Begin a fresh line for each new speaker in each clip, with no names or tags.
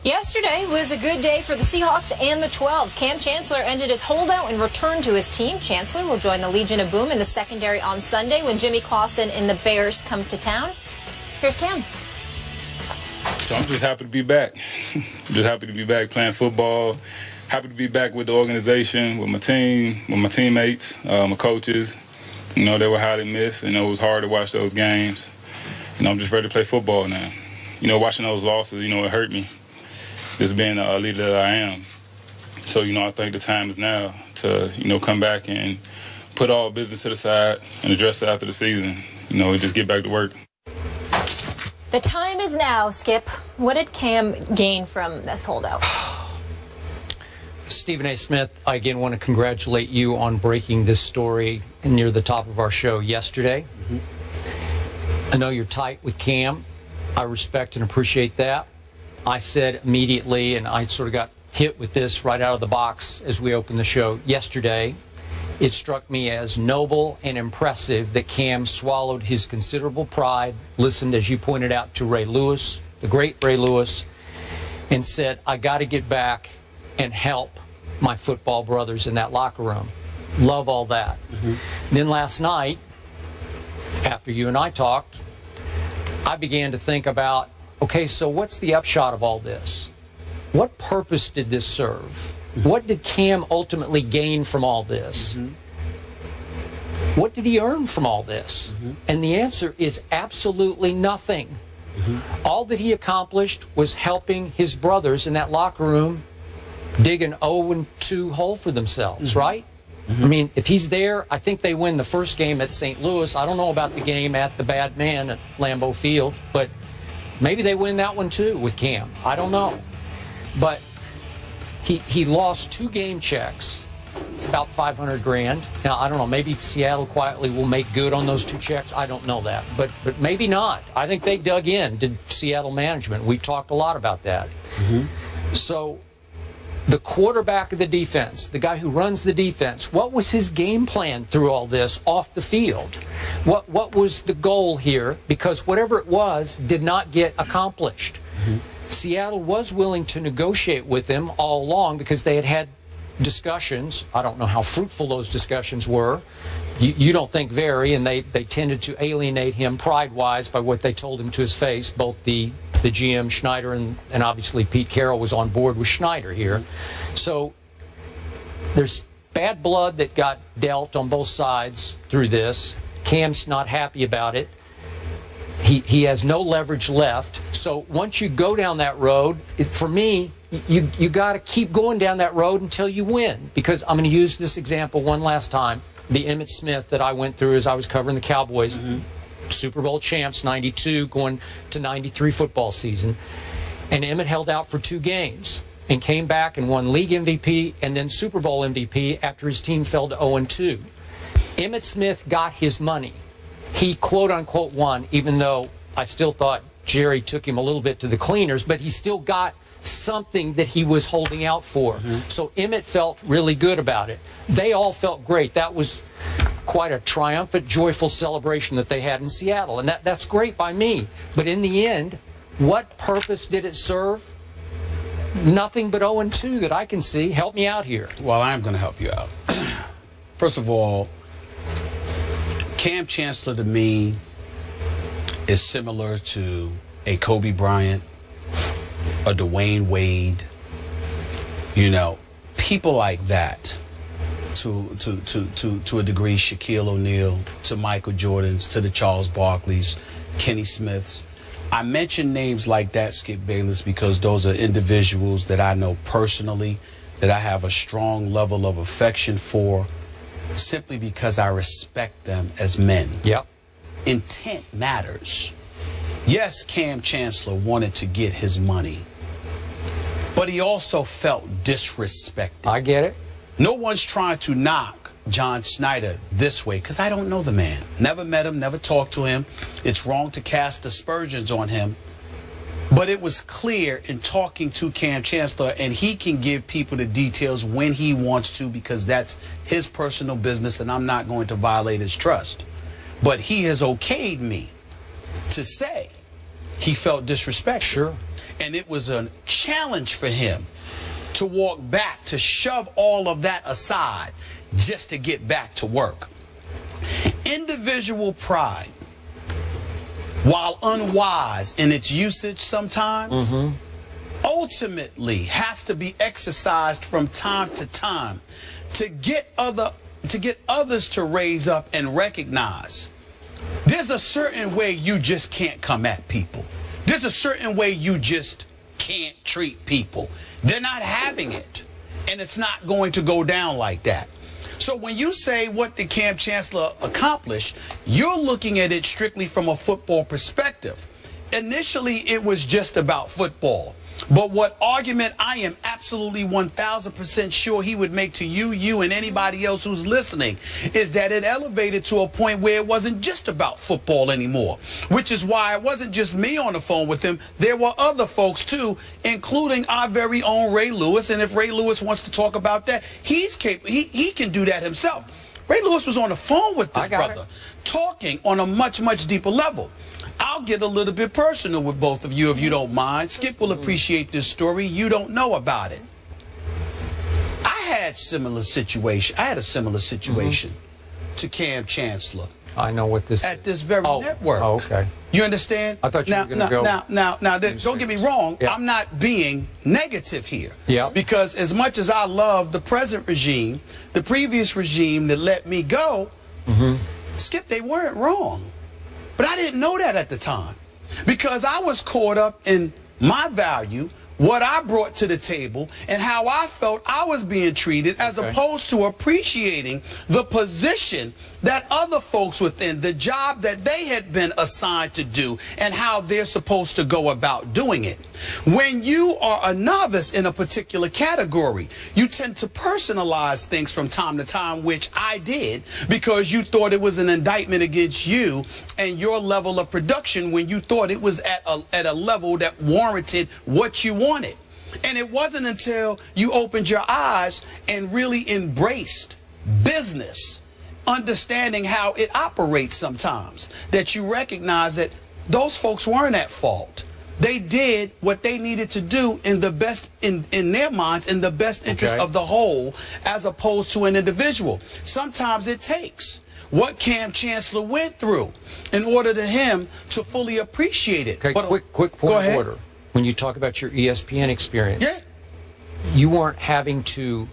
Yesterday was a good day for the Seahawks and the 12s. Kam Chancellor ended his holdout and returned to his team. Chancellor will join the Legion of Boom in the secondary on Sunday when Jimmy Clausen and the Bears come to town. Here's Kam.
So I'm just happy to be back. Just happy to be back playing football. Happy to be back with the organization, with my team, with my teammates, my coaches. You know, they were highly missed. You know, it was hard to watch those games. You know, I'm just ready to play football now. You know, watching those losses, you know, it hurt me. Just being the leader that I am. So, you know, I think the time is now to, you know, come back and put all business to the side and address it after the season. You know, just get back to work.
The time is now, Skip. What did Kam gain from this holdout?
Stephen A. Smith, I again want to congratulate you on breaking this story near the top of our show yesterday. I know you're tight with Kam. I respect and appreciate that. I said immediately, and I sort of got hit with this right out of the box as we opened the show yesterday. It struck me as noble and impressive that Kam swallowed his considerable pride, listened, as you pointed out, to Ray Lewis, the great Ray Lewis, and said, I got to get back and help my football brothers in that locker room. Love all that. Then last night, after you and I talked, I began to think about, okay, so what's the upshot of all this? What purpose did this serve? What did Kam ultimately gain from all this? What did he earn from all this? And the answer is absolutely nothing. All that he accomplished was helping his brothers in that locker room dig an 0-2 hole for themselves, right? I mean, if he's there, I think they win the first game at St. Louis. I don't know about the game at the Bad Man at Lambeau Field, but maybe they win that one too with Kam. I don't know. But he lost 2 game checks. It's about $500 grand. Now, I don't know, maybe Seattle quietly will make good on those 2 checks. I don't know that. But maybe not. I think they dug in, did Seattle management. We've talked a lot about that. So the quarterback of the defense, the guy who runs the defense, what was his game plan through all this off the field? What was the goal here? Because whatever it was did not get accomplished. Seattle was willing to negotiate with him all along because they had discussions. I don't know how fruitful those discussions were. You don't think very, and they tended to alienate him pride-wise by what they told him to his face. Both the GM, Schneider, and obviously Pete Carroll was on board with Schneider here. So there's bad blood that got dealt on both sides through this. Kam's not happy about it. He has no leverage left. So once you go down that road, for me, you got to keep going down that road until you win. Because I'm going to use this example one last time. The Emmitt Smith that I went through as I was covering the Cowboys, Super Bowl champs, 92, going to 93 football season. And Emmitt held out for 2 games and came back and won league MVP and then Super Bowl MVP after his team fell to 0-2. Emmitt Smith got his money. He quote-unquote won, even though I still thought Jerry took him a little bit to the cleaners, but he still got something that he was holding out for. So Emmitt felt really good about it. They all felt great. That was quite a triumphant, joyful celebration that they had in Seattle, and that's great by me. But in the end, what purpose did it serve? Nothing but 0-2 that I can see. Help me out here.
Well, I am going to help you out. First of all, Kam Chancellor to me is similar to a Kobe Bryant, a Dwayne Wade, you know, people like that, to a degree, Shaquille O'Neal, to Michael Jordans, to the Charles Barkleys, Kenny Smiths. I mention names like that, Skip Bayless, because those are individuals that I know personally, that I have a strong level of affection for, simply because I respect them as men.
Yep.
Intent matters. Yes, Kam Chancellor wanted to get his money, but he also felt disrespected.
I get it.
No one's trying to knock John Schneider this way, because I don't know the man. Never met him, never talked to him. It's wrong to cast aspersions on him. But it was clear in talking to Kam Chancellor, and he can give people the details when he wants to, because that's his personal business, and I'm not going to violate his trust. But he has okayed me to say he felt disrespected.
Sure.
And it was a challenge for him to walk back, to shove all of that aside just to get back to work. Individual pride, while unwise in its usage sometimes, ultimately has to be exercised from time to time to get others to raise up and recognize there's a certain way you just can't come at people. There's a certain way you just can't treat people. They're not having it, and it's not going to go down like that. So when you say what did Kam Chancellor accomplish, you're looking at it strictly from a football perspective. Initially, it was just about football. But what argument I am absolutely 1,000% sure he would make to you and anybody else who's listening is that it elevated to a point where it wasn't just about football anymore, which is why it wasn't just me on the phone with him. There were other folks too, including our very own Ray Lewis. And if Ray Lewis wants to talk about that, he's capable. He can do that himself. Ray Lewis was on the phone with this brother, talking on a much, much deeper level. I'll get a little bit personal with both of you if you don't mind. Skip will appreciate this story. You don't know about it. I had a similar situation to Kam Chancellor.
I know what this
at this very network.
Oh, okay.
You understand?
I thought you were going to go.
Now, don't get me wrong. Yeah. I'm not being negative here.
Yeah.
Because as much as I love the present regime, the previous regime that let me go, Skip, they weren't wrong. But I didn't know that at the time because I was caught up in my value, what I brought to the table, and how I felt I was being treated as opposed to appreciating the position that other folks within, the job that they had been assigned to do, and how they're supposed to go about doing it. When you are a novice in a particular category, you tend to personalize things from time to time, which I did, because you thought it was an indictment against you and your level of production when you thought it was at a level that warranted what you wanted. And it wasn't until you opened your eyes and really embraced business, understanding how it operates sometimes, that you recognize that those folks weren't at fault. They did what they needed to do in the best, in their minds, in the best interest of the whole, as opposed to an individual. Sometimes it takes what Kam Chancellor went through in order to him to fully appreciate it.
Okay, but, quick point of order. When you talk about your ESPN experience, you weren't having to,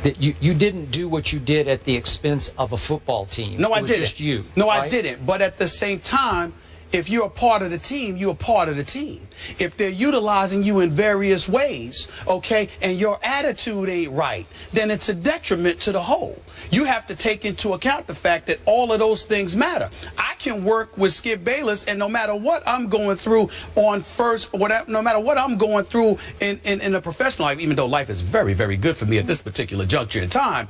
you didn't do what you did at the expense of a football team.
No, I didn't.
Just you.
No,
right?
I didn't. But at the same time, if you're a part of the team, you're a part of the team. If they're utilizing you in various ways, okay, and your attitude ain't right, then it's a detriment to the whole. You have to take into account the fact that all of those things matter. I can work with Skip Bayless, and no matter what I'm going through no matter what I'm going through in a professional life, even though life is very, very good for me at this particular juncture in time,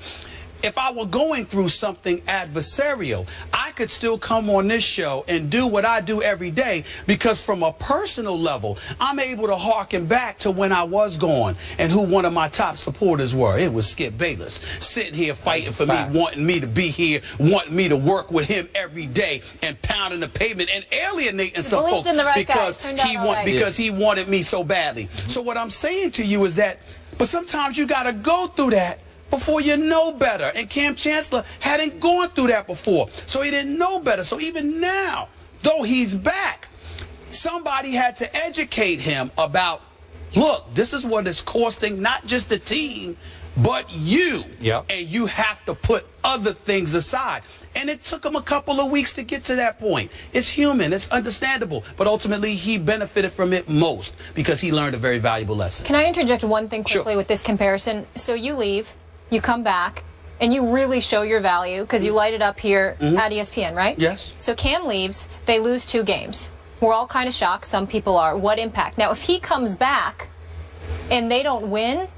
if I were going through something adversarial, I could still come on this show and do what I do every day, because from a personal level, I'm able to harken back to when I was gone and who one of my top supporters were. It was Skip Bayless, sitting here fighting for me, wanting me to be here, wanting me to work with him every day and pounding the pavement and alienating some folks because he wanted me so badly. So what I'm saying to you is that, but sometimes you got to go through that before you know better. And Kam Chancellor hadn't gone through that before, so he didn't know better. So even now, though he's back, somebody had to educate him about, look, this is what it's costing not just the team, but you. And you have to put other things aside. And it took him a couple of weeks to get to that point. It's human, it's understandable, but ultimately he benefited from it most because he learned a very valuable lesson.
Can I interject one thing quickly with this comparison? So you leave, you come back, and you really show your value because you light it up here at ESPN, right?
Yes.
So Kam leaves, they lose 2 games. We're all kind of shocked, some people are. What impact? Now, if he comes back and they don't win,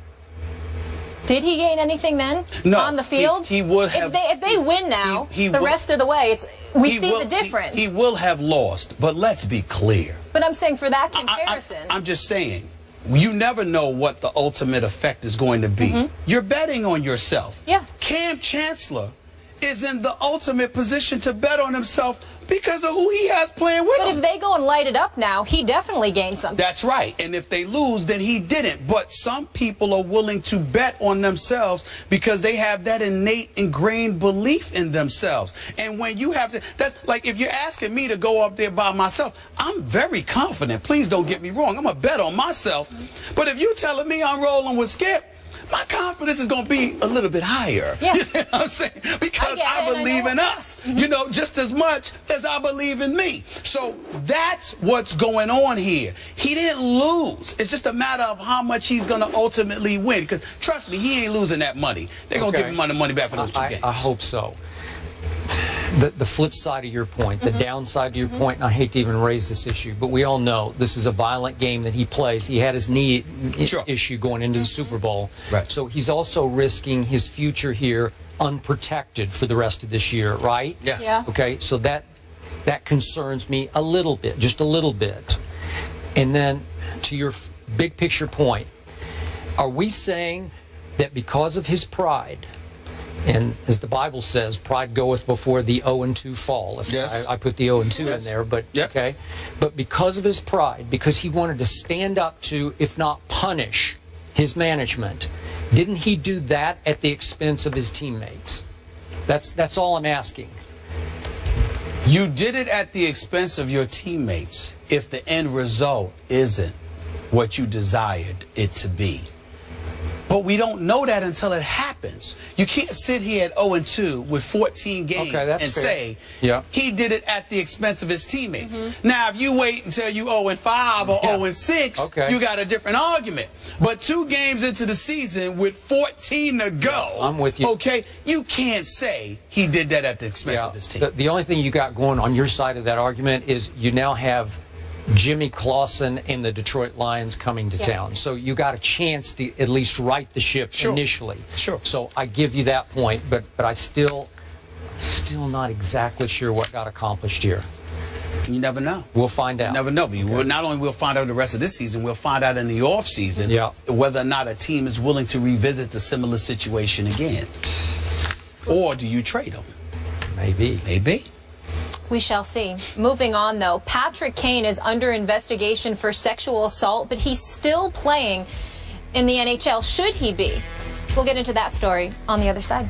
did he gain anything then on the field?
He would have.
If they win now, rest of the way, we see the difference.
He will have lost, but let's be clear.
But I'm saying for that comparison.
I'm just saying, you never know what the ultimate effect is going to be. You're betting on yourself.
Yeah.
Kam Chancellor is in the ultimate position to bet on himself Because of who he has playing with
But
him.
if they go and light it up now, he definitely gained something.
That's right. And if they lose, then he didn't. But some people are willing to bet on themselves because they have that innate, ingrained belief in themselves. And when you have to, that's like if you're asking me to go up there by myself, I'm very confident. Please don't get me wrong. I'm going to bet on myself. But if you're telling me I'm rolling with Skip, my confidence is going to be a little bit higher.
Yeah.
You see what I'm saying? Because I believe in us, you know, just as much as I believe in me. So that's what's going on here. He didn't lose. It's just a matter of how much he's going to ultimately win. Because trust me, he ain't losing that money. They're going to give him the money back for those 2 games.
I hope so. The flip side of your point, the downside of your point, and I hate to even raise this issue, but we all know this is a violent game that he plays. He had his knee issue going into the Super Bowl.
Right.
So he's also risking his future here unprotected for the rest of this year, right?
Yes.
Yeah.
Okay, so that concerns me a little bit, just a little bit. And then to your big picture point, are we saying that because of his pride, and as the Bible says, pride goeth before the 0-2 fall. If
yes.
I put the 0-2 in there, but okay. But because of his pride, because he wanted to stand up to, if not punish, his management, didn't he do that at the expense of his teammates? That's all I'm asking.
You did it at the expense of your teammates if the end result isn't what you desired it to be. But we don't know that until it happens. You can't sit here at 0-2 with 14 games and say he did it at the expense of his teammates. Now, if you wait until you 0-5 or 0-6, you got a different argument. But 2 games into the season with 14 to go,
I'm with you.
Okay, you can't say he did that at the expense of his team.
The only thing you got going on your side of that argument is you now have Jimmy Clausen and the Detroit Lions coming to town. So you got a chance to at least right the ship initially.
Sure.
So I give you that point, but I still not exactly sure what got accomplished here.
You never know.
We'll find out.
You never know. Not only we'll find out the rest of this season, we'll find out in the off season whether or not a team is willing to revisit the similar situation again. Or do you trade them?
Maybe.
Maybe.
We shall see. Moving on, though, Patrick Kane is under investigation for sexual assault, but he's still playing in the NHL. Should he be? We'll get into that story on the other side.